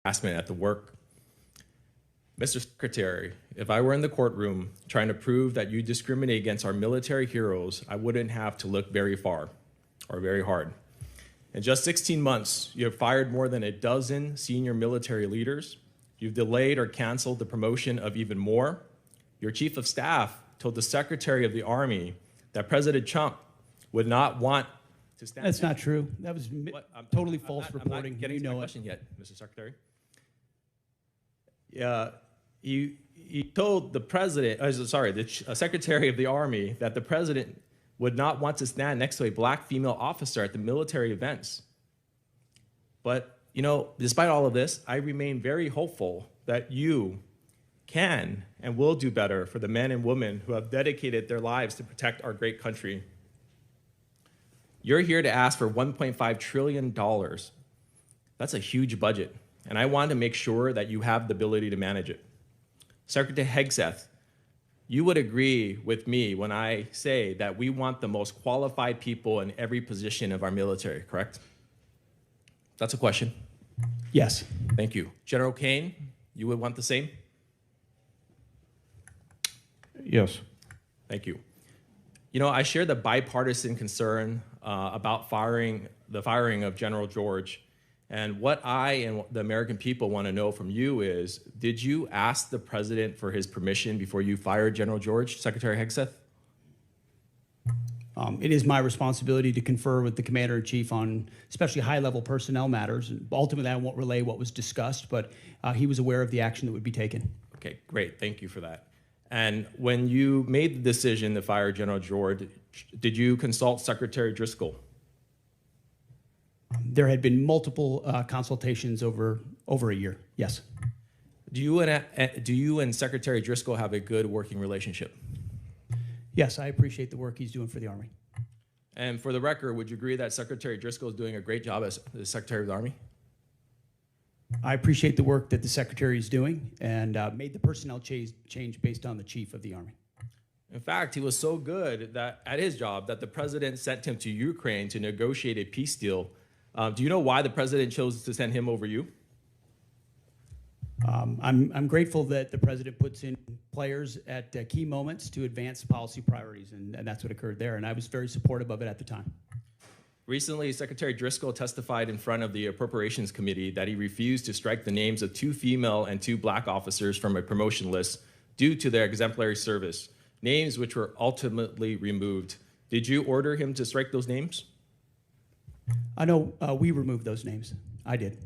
harassment at the work. Mr. Secretary, if I were in the courtroom trying to prove that you discriminate against our military heroes, I wouldn't have to look very far or very hard. In just 16 months, you have fired more than a dozen senior military leaders. You've delayed or canceled the promotion of even more. Your chief of staff told the Secretary of the Army that President Trump would not want to stand. That's not true. That was totally false reporting. I'm not getting you to know my question yet, Mr. Secretary. Yeah, he told the president, the Secretary of the Army that the president would not want to stand next to a black female officer at the military events. But, you know, despite all of this, I remain very hopeful that you can and will do better for the men and women who have dedicated their lives to protect our great country. You're here to ask for $1.5 trillion. That's a huge budget, and I want to make sure that you have the ability to manage it. Secretary Hegseth, you would agree with me when I say that we want the most qualified people in every position of our military, correct? That's a question. Yes. Thank you. General Kane, you would want the same? Yes. Thank you. You know, I share the bipartisan concern about the firing of General George. And what I and the American people want to know from you is, did you ask the president for his permission before you fired General George, Secretary Hegseth? It is my responsibility to confer with the Commander-in-Chief on especially high-level personnel matters. And ultimately, I won't relay what was discussed, but he was aware of the action that would be taken. Okay, great. Thank you for that. And when you made the decision to fire General George, did you consult Secretary Driscoll? There had been multiple consultations over a year, yes. Do you and Secretary Driscoll have a good working relationship? Yes, I appreciate the work he's doing for the Army. And for the record, would you agree that Secretary Driscoll is doing a great job as the Secretary of the Army? I appreciate the work that the Secretary is doing and made the personnel change based on the Chief of the Army. In fact, he was so good that at his job that the president sent him to Ukraine to negotiate a peace deal. Do you know why the president chose to send him over you? I'm grateful that the president puts in players at key moments to advance policy priorities, and that's what occurred there, and I was very supportive of it at the time. Recently, Secretary Driscoll testified in front of the Appropriations Committee that he refused to strike the names of 2 female and 2 black officers from a promotion list due to their exemplary service, names which were ultimately removed. Did you order him to strike those names? I know we removed those names. I did.